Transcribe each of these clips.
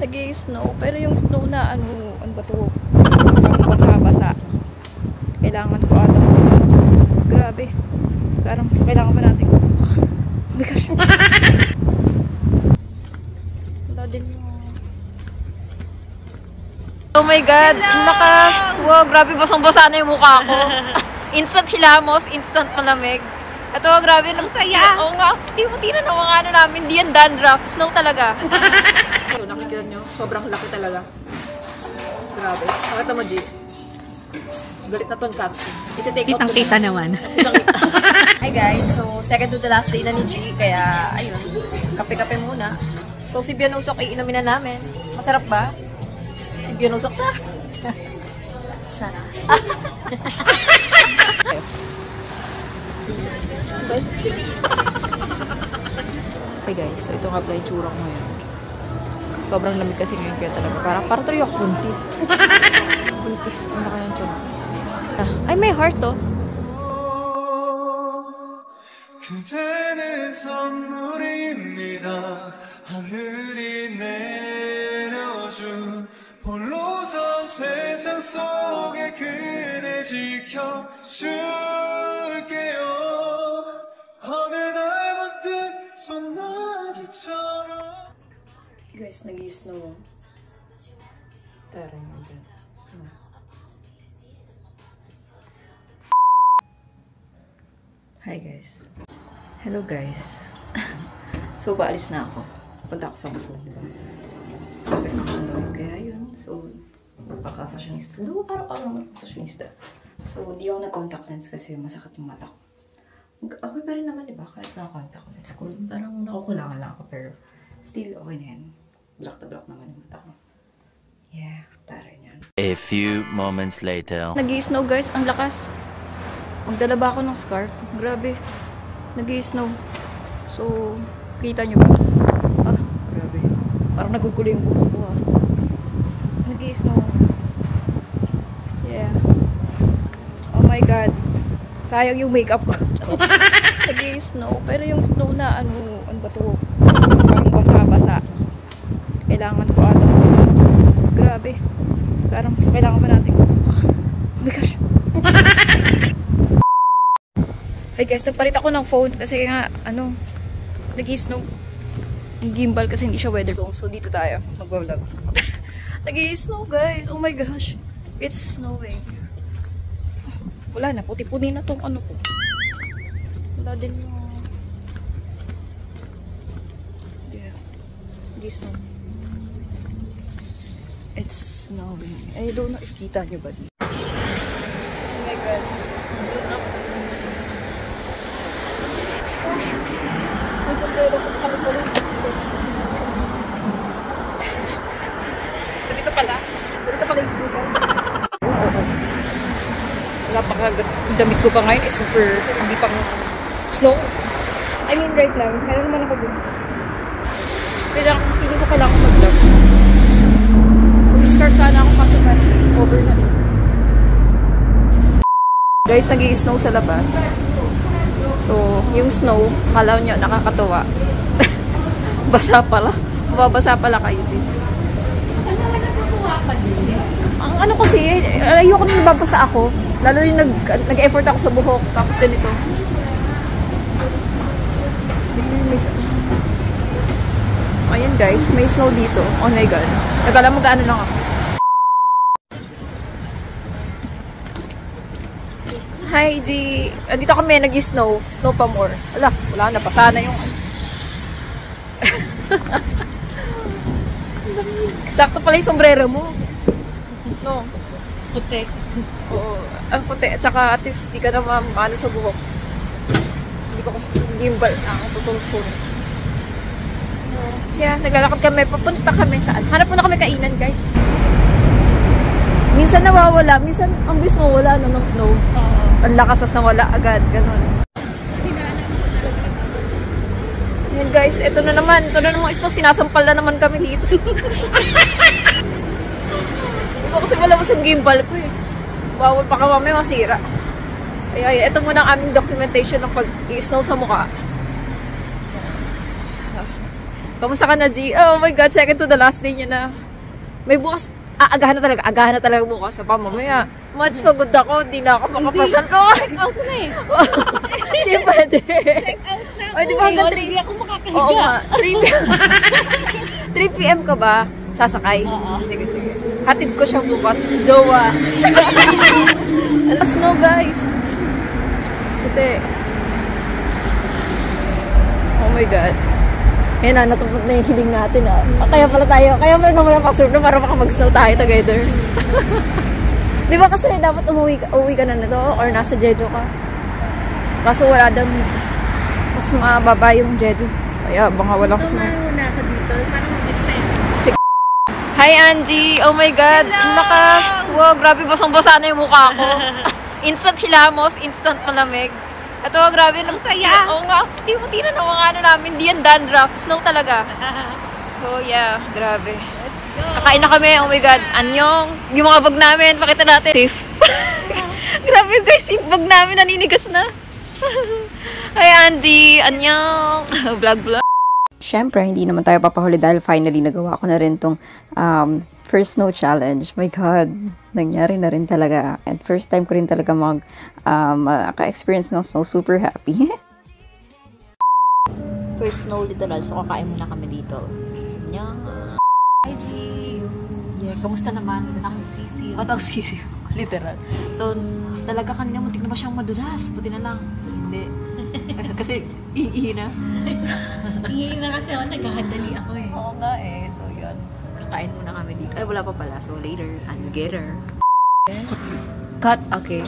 Nag-i-snow. Pero yung snow na ano ba to? Parang basa-basa. Kailangan ko ata muna. Grabe. Parang kailangan ba natin? Oh my gosh. Wala din yung... Oh my god, ang lakas! Wow, grabe, basang-basa na yung mukha ko. Instant hilamos, instant malamig. At oh, grabe, ang saya. Oo nga, puti-puti na ng mga ano namin, di yan dandruff, snow talaga. So, nakikita nyo, sobrang laki talaga. Grabe. Nakita mo, G. Galit na tonkatsu. Kitang-kita naman. Hi guys, so second to the last day na ni G, kaya ayun, kape-kape muna. So si Bianusok iinumin na namin. Masarap ba? Si Bianusok siya. Sana. Okay guys, so ito nga pala yung tsura ko ngayon. Sobrang lamig kasi ngayon kaya talaga. Parang tuloy ako buntis. Buntis. Ano kaya yung tsura? Ay, may heart to. 그대는 선물입니다. 하늘이 내려준 홀로서 세상 속에 그대 지켜줄게요. 어느 날부터 소나기처럼. Guys, nag-i-snow. Taray mo dyan. Hi guys. Hello guys. So, paalis na ako. Punta ako sa Quezon, diba? Kaya yun. So, magpaka-fashionista. Doon parang ako naman fashionista. So, di ako nag-contact lens kasi masakit yung mata ko. Okay pa rin naman, diba? Kahit naka-contact lens ko. Parang nakukulangan lang ako. Pero, still okay na yan. Black to black naman yung mata ko. Yeah, taray niyan. A few moments later. Nag-i-snow guys. Ang lakas. Magdala ba ako ng scarf? Grabe. Nag-i-snow. So, kita nyo ba? Ah, grabe. Parang nagugulo yung buhok ko ah. Nag-i-snow. Yeah. Oh my god. Sayang yung makeup ko. Nag-i-snow. Pero yung snow na ano ba to? Parang basa-basa. Kailangan ko ata muna. Grabe. Parang kailangan ba natin? Oh my gosh. Ay guys, nagpalit ako ng phone kasi nga, ano, nag-i-snow. Yung gimbal kasi hindi siya weather. So dito tayo, mag-vlog. Nag-i-snow guys, oh my gosh. It's snowing. Wala na, puti-puti na tong ano ko. Wala din yung... Yeah, nag-i-snow. It's snowing. I don't know if kita nyo ba dito. Oh my god. Sombrero ko kami pa rin. Dito pala yung sneaker. Napakadamit ko pa ngayon is super, hindi pang snow. I mean right now, kaya naman ako dun. Feeling ko kailangan ko mag-gloves. Mag-skirt sana ako kaso parang over na rin. Guys, nag-i-snow sa labas. So, yung snow, akala nyo nakakatuwa. Basa pala. Mababasa pala kayo din. Ang ano kasi, ayoko nung nababasa ako. Lalo yung nag-effort ako sa buhok. Tapos ganito. Ayan guys, may snow dito. Oh my god. Nagala mo gaano lang ako. Hi, G. Dito kami nag-snow. Snow pa more. Wala na. Pasa na yung... Sakto pala yung sombrero mo. No. Puti. Oo. Ang puti. At saka at least di ka na maano sa buhok. Hindi ko kasi gimbal na ako tutulog. Yeah, naglalakad kami. Papunta kami saan? Hanap muna kami kainan, guys. Minsan nawawala. Minsan ang bilis mawala na ng snow. Ang lakas as nawala agad. Ganon. Yan guys, ito na naman. Ito na naman snow. Sinasampal na naman kami dito. Hindi ko kasi malabas yung gimbal ko eh. Bawal pa ka mamay masira. Ay, ito muna ang aming documentation ng pag-i-snow sa mukha. Kamusta ka na, G? Oh my God, second to the last day niya na. May bukas, agahan na talaga bukas. Pa mamaya, Mads, pagod ako, di na ako makapasyal. Check out na eh. Hindi pwede. Check out na ako. Ay, di ba hanggang 3? Hindi ako makakahiga. Oo nga, 3 p.m. ka ba? Sasakay? Oo. Sige. Hatid ko siya bukas. Jowa. Alas no, guys. Puti. Oh my God. Yan na, natupot na yung hiling natin kaya pala naman napasur na para mag-snow tayo together. Di ba kasi dapat uwi ka na nito or nasa Jeju ka. Kaso wala daw, mas mababa yung Jeju. Kaya baka walang snow. Muna ako dito. Parang mag-stay. Hi Angie! Oh my God! Ang lakas! Wow, grabe basang-basa na yung mukha ko. Instant hilamos, instant malamig. Ito, grabe lang saya. Oo nga, puti-puti na ng mga ano namin. Di yan dandruff. Snow talaga. So yeah, grabe. Kakain na kami. Oh my God. Anyong. Yung mga bag namin, pakita natin. Safe. Grabe guys, yung bag namin naninigas na. Hi Angie! Anyong! Vlog. Siyempre, hindi naman tayo papahuli dahil finally nagawa ko na rin tong first snow challenge. My God, nangyari na rin talaga. And first time ko rin talaga ka-experience ng snow. Super happy. First snow literal. So, kakain muna kami dito. Yan. Hi, G! Yeah, kamusta naman? Ang sisiw. Ang sisiw. Literal. So, talaga kanina muntik na ba siyang madulas? Buti na lang. Hindi. Kasi, iihi na. Ihi na kasi ako. Naghahandali ako eh. Oo nga eh. So, yun. Kakain muna kami dito. Ay, wala pa pala. So, later. And getter. Cut. Okay.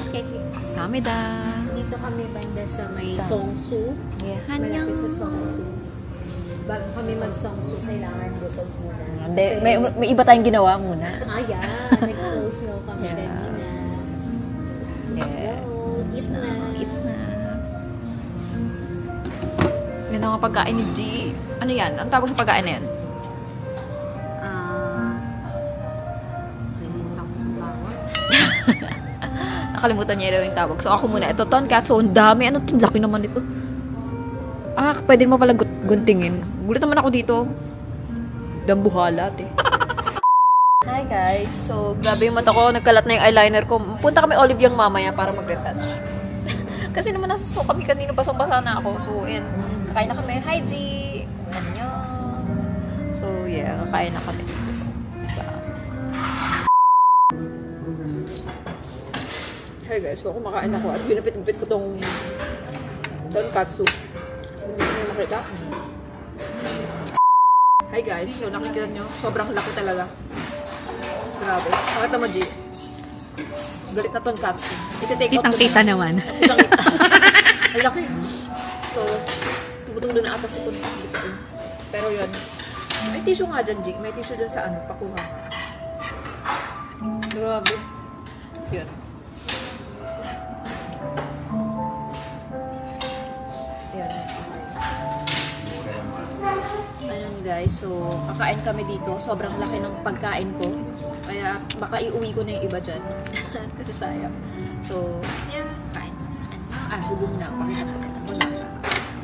Samida. Dito kami banda sa may Songsu. Yeah. Malapit sa Songsu. Bago kami mag-Songsu, kailangan busog muna. Hindi. May iba tayong ginawa muna. Yeah. Nag-snow kami Yeah. kanina. Yeah. Eat na. Eat na. Yan ang mga pagkain ni G. Ano yan? Ang tawag sa pagkain na yan? Nakalimutan niya daw yung tawag. So, ako muna. Ito, tonkatsu. Ang dami. Ano ito? Laki naman ito. Pwede mo pala guntingin. Gulat naman ako dito. Dambuhalat eh. Hi guys. So, grabe yung mata ko. Nagkalat na yung eyeliner ko. Punta kami Olive mamaya para mag-retouch. Kasi naman nasa snow kami kanina. Basang-basa na ako. So, ayan. Kakain na kami. Hi, G! Annyeong! So, yeah. Kakain na kami dito. Hi guys. So, kumakain ako. At binapit-bipit ko tong tonkatsu. Hindi nyo makita. Hi guys. So, nakikita nyo. Sobrang laki talaga. Grabe. Makita mo, G. Galit na tonkatsu. Iti-take out ko. Kitang-kita naman. Kitang-kita. Ang laki. So, tumutulo na ata si tonkatsu. Pero yun. May tissue nga dyan, G. May tissue dyan sa pakuha. Grabe. Yun. Ayun guys, so kakain kami dito. Sobrang laki ng pagkain ko. Kaya baka iuwi ko na yung iba dyan. Kasi sayang. So, yeah, kain na. Subo muna. Pakita ko din ang lasa.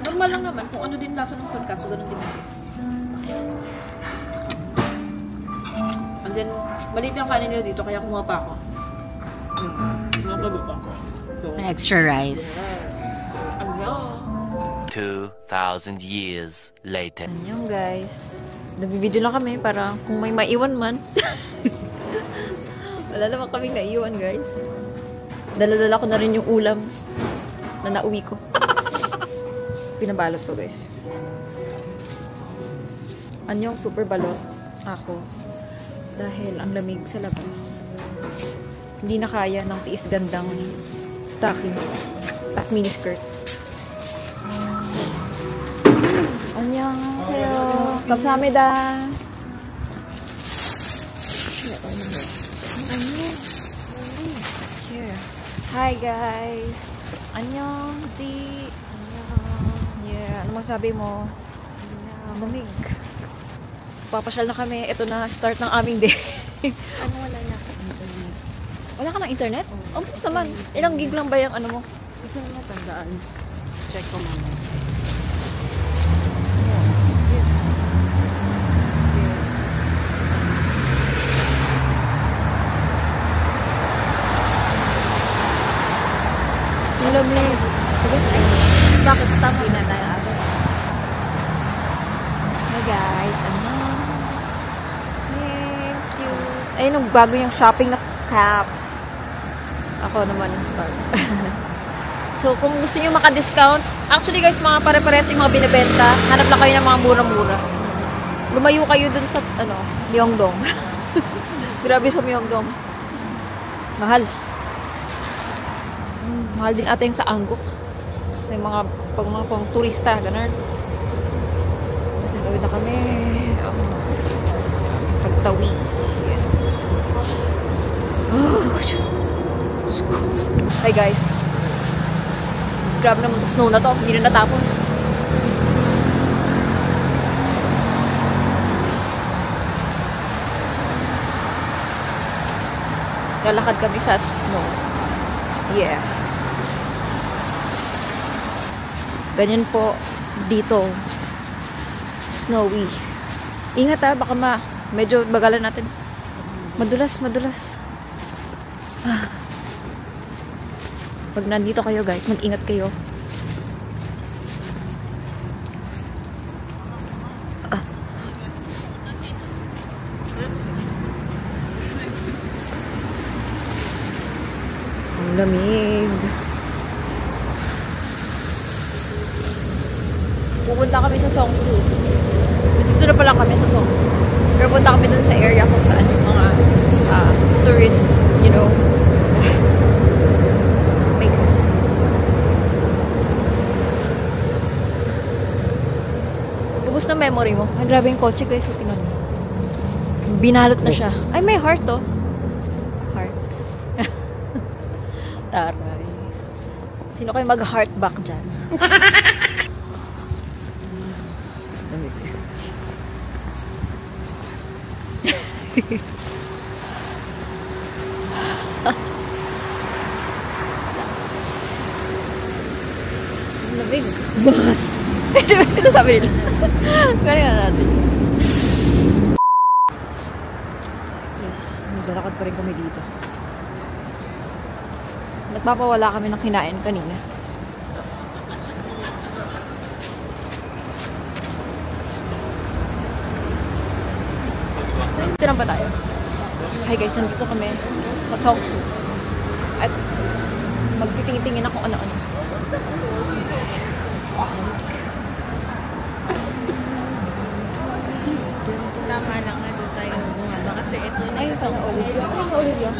Normal lang naman. Kung ano din lasa ng tonkatsu, ganun din natin. And then, maliit yung kanin nila dito, kaya kumuha pa ako. Kumapa pa. So, Extra rice. ano? 2,000 years later. Ayun guys. Nag-video lang kami para kung may maiwan man. Wala naman kaming naiwan guys. Dala-dala ko na rin yung ulam na nauwi ko. Pinabalot ko guys. Anyong super balot ako. Dahil ang lamig sa labas. Hindi na kaya ng tiis gandang stockings at miniskirt. 안녕하세요. 감사합니다. Here. Hi guys. 안녕, G. Yeah, ano masabi mo? Lamig. So, papasyal na kami. Ito na, start ng aming day. Wala na ako internet. Wala ka ng internet? Ang bilis naman. Ilang gig lang ba yung ano mo? Ito na matandaan. Check ko muna. lamig. Sige. Bakit? Tama. Hindi na tayo agad. Hey guys, ano? Thank you. Ayun, yung bago yung shopping na cap. Ako naman yung start. So, kung gusto nyo maka-discount, actually guys, mga pare-pares yung mga binibenta, hanap lang kayo ng mga mura-mura. Lumayo kayo dun sa, Myeongdong. Grabe sa Myeongdong. Mahal. Mahal din ata yung sa Angguk. So, yung pag mga pang turista, ganun. Tawid na kami. Pagtawid. Oh, hi guys. Grabe naman snow na to. Hindi na natapos. Lalakad kami sa snow. Yeah. Ganyan po dito. Snowy. Ingat ha, baka medyo bagalan natin. Madulas. Pag nandito kayo guys, mag-ingat kayo. Ang lamig. Pupunta kami sa Seongsu. Dito na pala kami sa Seongsu. Pero punta kami dun sa area kung saan yung mga tourist, you know. Bugos na memory mo. Ay, grabe yung kotse guys. Tingnan mo. Binalot na siya. Ay, may heart oh. Heart. Taray. Sino kayo mag-heart back dyan? Lamig. Bus. Di ba sinasabi nila? Gano'n na natin. Yes. Naglalakad pa rin kami dito. Nagpapawala kami ng kinain kanina. Dito na ba tayo? Hi guys, nandito kami sa Seongsu. At magtitingin-tingin ako ano-ano. Tama lang na doon tayo bumaba kasi ito na Ay, sana ulit yun. Sana ulit yun.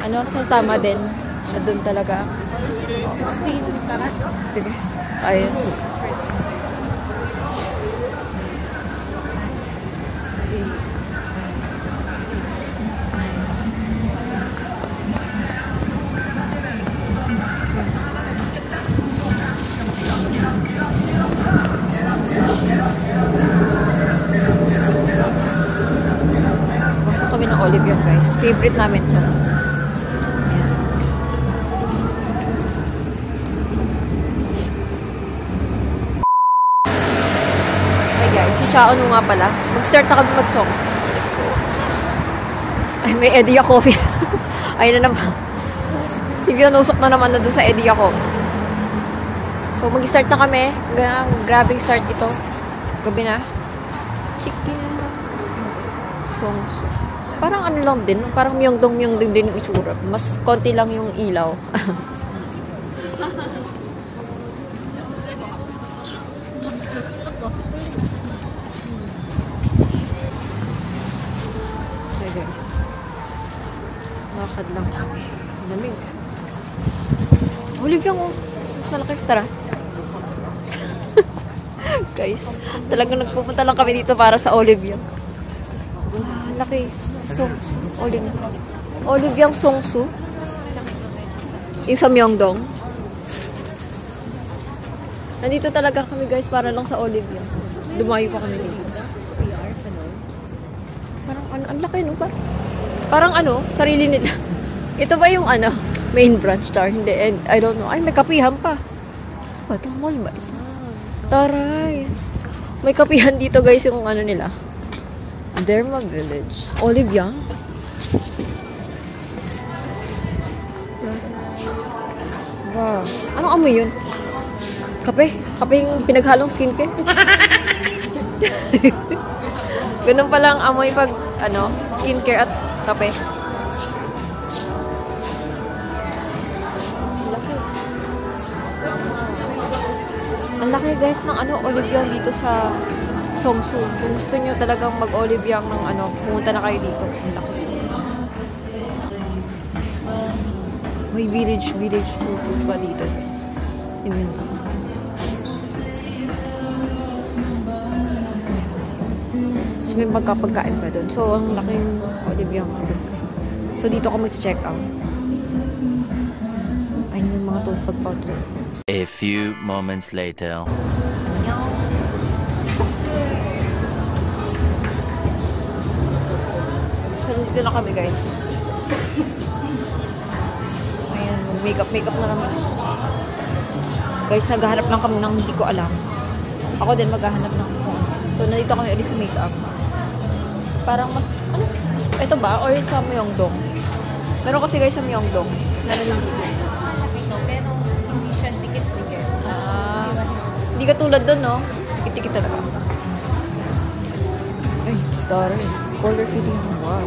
Ano, so tama din. Na doon talaga. 16. Tara. Sige. Ayun. Pasok kami ng Olive Young guys. Favorite namin to. Ayan. Hey guys, si Chao no nga pala. Mag-start na kami mag-songs. Let's go. Ay, may Edia Coffee. Ayun na naman. Nusok na naman na doon sa Edia Coffee. So, mag-start na kami. Grabing start ito. Gabi na. Chicken. Songs. Parang ano lang din. Parang Myeongdong din yung itsura. Mas konti lang yung ilaw. Okay guys. Lakad lang kami. Lamig. Olive yung mas malaki. Tara. Guys, talagang nagpupunta lang kami dito para sa Olive Young. Laki. Seongsu. Olive Young Seongsu. Yung sa Myeongdong. Nandito talaga kami guys para lang sa Olive Young. Dumayo pa kami dito. Parang ang laki no? Parang sarili nila. Ito ba yung main branch star? Hindi, I don't know. Ay, may kapihan pa. Ito, mall ba? Taray. May kapihan dito guys yung nila. Derma Village. Olive Young. Wow. Anong amoy yun? Kape? Kape yung pinaghalong skincare? Ganun palang amoy pag, skincare at kape. Ang laki guys ng olive yang dito sa Seongsu. Kung gusto nyo talagang mag-olive yang ng pumunta na kayo dito. Ang laki. May village food pa dito guys. Yun. Tapos may magkapagkain pa doon. So, ang laki yung olive yang. So, dito ka mag-check out. Ayun yung mga tupag powder. A few moments later. So, dito na kami guys. Ayan, mag-makeup na naman. Guys, naghahanap lang kami ng hindi ko alam. Ako din maghahanap ng So, nandito kami ulit sa makeup. Parang mas, ito ba? Or sa Myeongdong? Meron kasi guys sa Myeongdong. Mas meron yung dito. Pero hindi siya dikit-dikit. Hindi ka tulad doon, no? Tikit-tikit talaga. Ay, tara. Color fitting. Wow.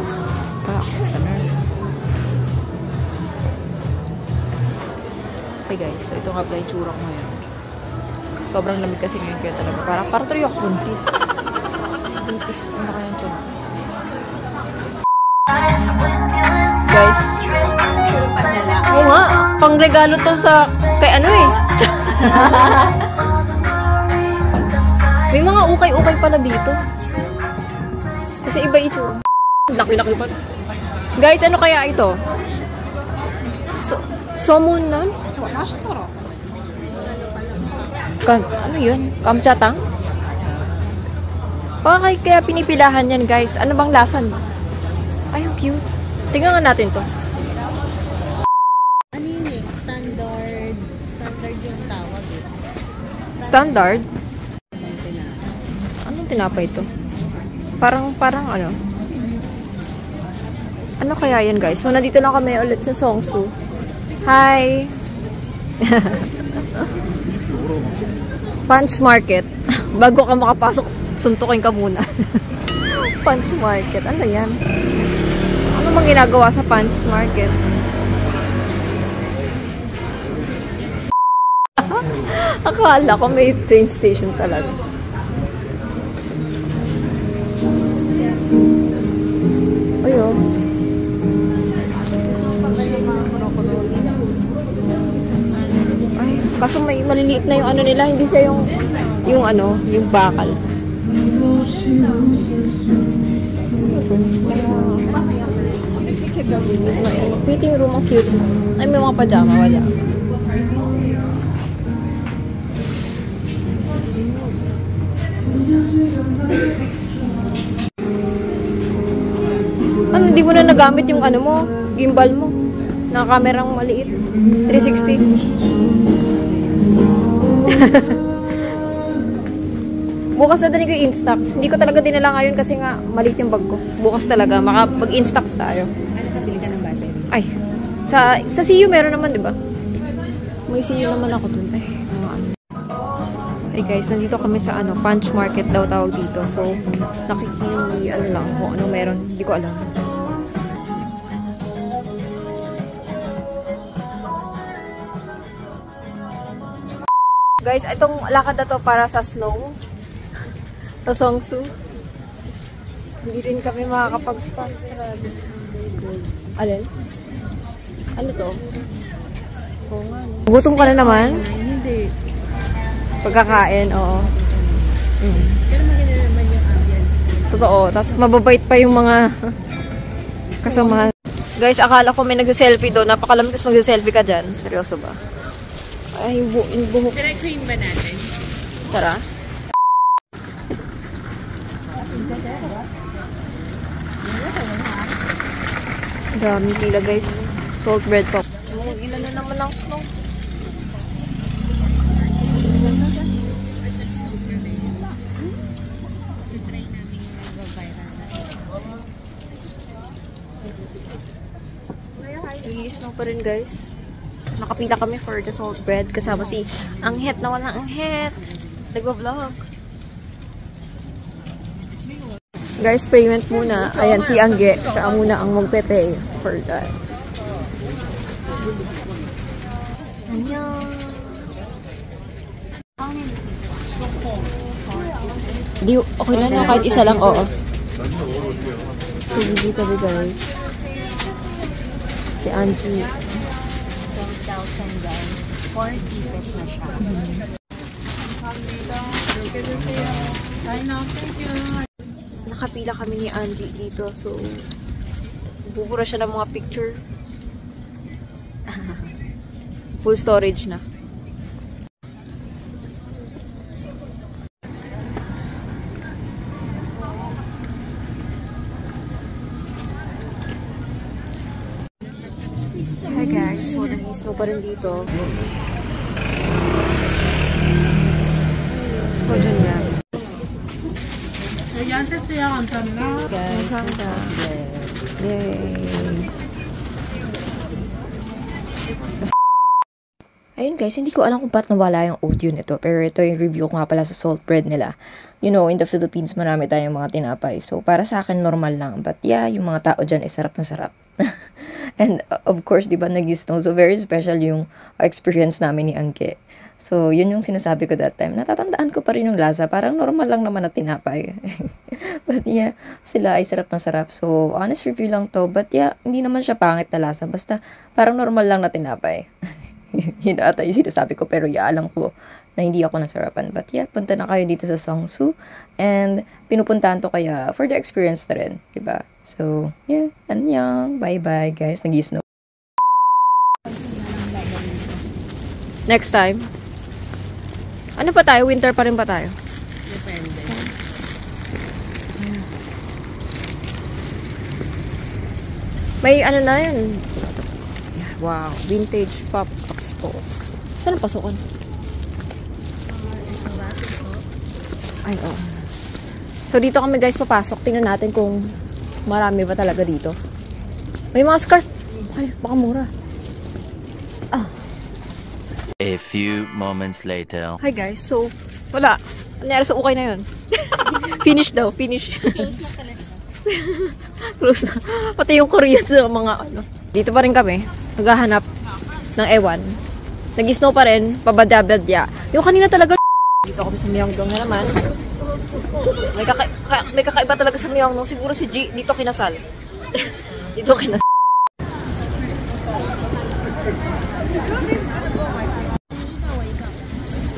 Okay guys, so ito nga pala yung tsura ko ngayon. Sobrang lamig kasi ngayon kaya talaga. Parang tuloy ako buntis. Buntis. Ano kaya yung tsura? Guys. Oo nga. Pang regalo to sa kay May mga ukay-ukay pala dito. Kasi iba itsura. Laki-laki pa. Guys, ano kaya ito? Somunan? Ano yun? Kamchatang? Kaya pinipilahan yan, guys. Ano bang lasan? Ay, ang cute. Tingnan nga natin to. Ano yun eh? Standard yung tawag eh. Standard? Anong tinapay ito? Parang ano? Ano kaya yan, guys? So, nandito lang kami ulit sa Seongsu. Hi! Punch Market. Bago ka makapasok, suntukin ka muna. Punch Market. Ano yan? Ano bang ginagawa sa Punch Market? Akala ko may train station talaga. Uy, oh. Ay, kaso may maliliit na yung nila, hindi siya yung bakal. Fitting room, ang cute. Ay, may mga pajama, wala. Ano, hindi mo na nagamit yung gimbal mo. Na kamerang maliit. 360. Bukas na din ko yung Instax. Hindi ko talaga dinala ngayon kasi nga maliit yung bag ko. Bukas talaga. Mag-Instax tayo. Ano, nabili ka ng battery? Ay. Sa CU meron naman, di ba? May CU naman ako dun. Ay, Hey guys, nandito kami sa Punch Market daw tawag dito. So, lang kung ano meron. Hindi ko alam. Guys, itong lakad na to para sa snow. Sa Seongsu. Hindi rin kami makakapag-stand. Alin? Ano to? Gutom ka na naman? Hindi. Pagkakain, oo. Pero maganda naman yung ambience. Totoo. Tapos mababait pa yung mga kasamahan. Guys, akala ko may nag-selfie doon. Napakalamig tapos mag-selfie ka dyan. Seryoso ba? Ay, yung buhok. Diretsuhin ba natin? Tara. Daming pila guys. Salt bread po. Ilan na naman ang snow. Nag-i-snow pa rin guys. Nakapila kami for the salt bread kasama si Anghet na walang Anghet. Nagwa-vlog. Guys, payment muna. Ayan, si Angge. Siya muna ang magpe-pay for that. Annyeong. Di, okay lang na kahit isa lang, oo. So, hindi kami guys. Si Angie. 12,000 guys. 4 pieces na siya. Nakapila kami ni Angie dito. So, bubura siya ng mga picture. Full storage na. Hi guys, so nag-snow pa rin dito. So, dyan yan. Guys, yay! Ayun guys, hindi ko alam kung ba't nawala yung audio nito. Pero ito yung review ko nga pala sa salt bread nila. You know, in the Philippines, marami tayong mga tinapay. So, para sa akin, normal lang. But yeah, yung mga tao dyan, sarap na sarap. And of course, di ba, nag-snow. So, very special yung experience namin ni Angke. So, yun yung sinasabi ko that time. Natatandaan ko pa rin yung lasa. Parang normal lang naman na tinapay. But yeah, sila ay sarap na sarap. So, honest review lang to. But yeah, hindi naman siya pangit na lasa. Basta, parang normal lang na tinapay. Yun ata yung sinasabi ko, pero yeah, alam ko na hindi ako nasarapan. But yeah, punta na kayo dito sa Seongsu. And pinupuntahan to kaya for the experience na rin, diba? So, yeah, annyeong. Bye-bye, guys. Nag-snow. Next time. Ano pa tayo? Winter pa rin ba tayo? Depende. May ano na yun. Wow, vintage pop-up store. Saan ang pasukan? Ay, oh. So, dito kami guys papasok. Tingnan natin kung marami ba talaga dito. May mga scarf. Ay, baka mura. Ah. A few moments later. Hi guys, so, wala. Nangyari sa ukay na yun. Finish daw, finish. Close na pala. Close na. Pati yung Korean sa mga ano. Dito pa rin kami. Naghahanap ng ewan. Nag-snow pa rin. Pabadabadya. Yung kanina talaga. Dito kami sa Myeongdong na naman. May kakaiba talaga sa Myeongdong. Siguro si G. Dito kinasal. Dito kinasal.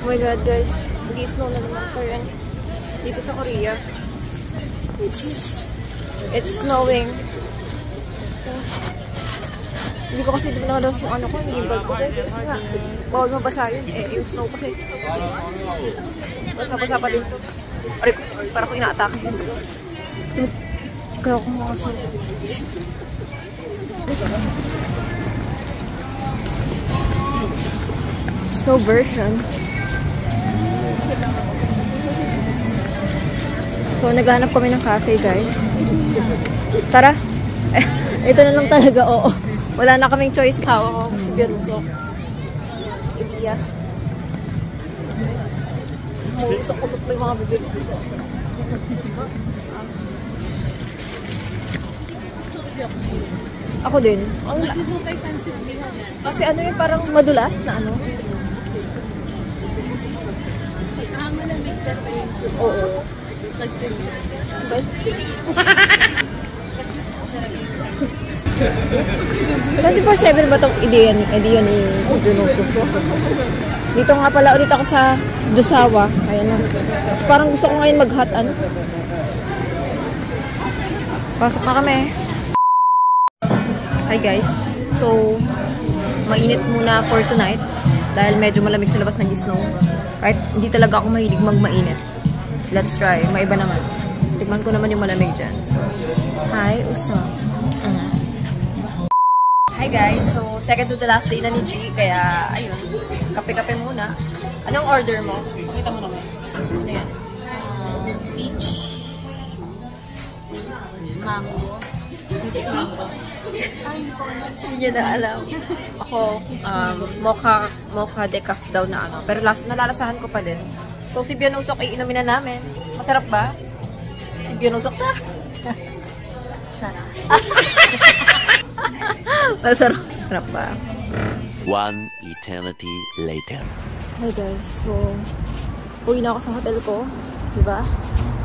Oh my god guys. Nag-snow na naman pa rin. Dito sa Korea. It's snowing. Hindi ko kasi dinalos yung ano ko, yung gimbal ko guys. Kasi nga, bawal mabasa yun. Eh, yung snow kasi. Basa-basa pa din to. Aray ko, parang ko ina-atake. Kaya ko mga snow. Snow version. So, naghanap kami ng cafe, guys. Tara. Ito na lang talaga, oo. Wala na kaming choice. Kawa ko si Biaruso. Idiya. Usok-usok pa yung mga bibig. Ako din. Kasi ano yung parang madulas na ano. Malamig kasi. Oo. 24/7 ba itong ideya ni Junoso? Dito nga pala ulit ako sa Dusawa. Ayan na. Tapos parang gusto ko ngayon mag-hot ano. Pasok na kami. Hi guys. So, mainit muna for tonight. Dahil medyo malamig sa labas, nag-snow. Kahit hindi talaga ako mahilig mag-mainit. Let's try. Maiba naman. Tignan ko naman yung malamig dyan. So, hi, usap. Hi guys. So, second to the last day na ni G. Kaya, ayun. Kape-kape muna. Anong order mo? Pakita mo naman. Ano yan? Peach. Mango. Hindi niya na alam. Ako, mocha decaf daw na ano. Pero nalalasahan ko pa din. So, si Bionusok iinumin na namin. Masarap ba? Si Bionusok, Sarap. Masarap ba? One eternity later. Hi guys, so uwi na ako sa hotel ko, diba?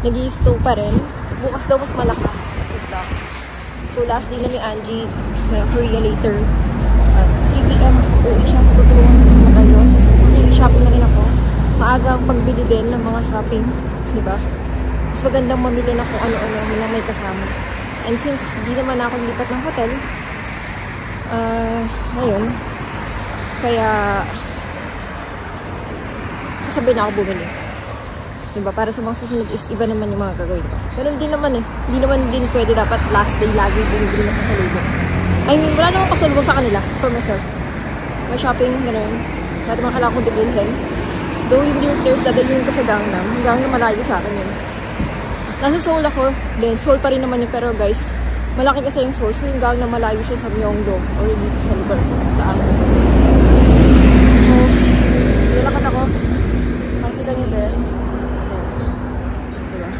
Nag-i-stow pa rin. Bukas daw mas malakas. Good luck. So last day na ni Angie, kaya Korea later. 3 p.m. uwi siya sa tutulungan sa Magayo. Sa shopping na rin ako. Maagang pagbili din ng mga shopping, diba? Mas magandang mamili na kung ano-ano na may kasama. And since di naman ako lipat ng hotel, ngayon, kaya sasabihin na ako bumili. Diba? Para sa mga susunod is iba naman yung mga gagawin ko. Pero hindi naman eh. Hindi naman din pwede dapat last day lagi bumibili ng pasalubong. I mean, wala namang pasalubong sa kanila. For myself. May shopping, gano'n. Lahat naman kailangan kong dibilhin. Though yung Dear Claire's dadalhin ko sa Gangnam. Gangnam malayo sa akin yun. Nasa Seoul ako. Then, Seoul pa rin naman yun. Pero guys, malaki kasi yung Seoul. So yung Gangnam malayo siya sa Myeongdong. Or dito sa lugar ko. Sa akin. So, nilakad ako. Makikita nyo din. Yan. Diba?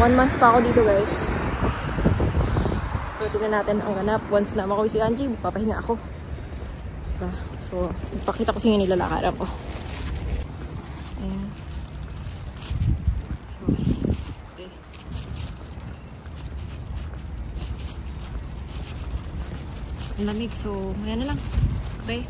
1 month pa ako dito guys. So, tingnan natin ang ganap. Once na makuwi si Angie, papahinga ako. Diba? So, ipakita ko sa inyo nilalakaran ko. Ayan. So, okay. Ang lamig. So, ayan na lang. Okay.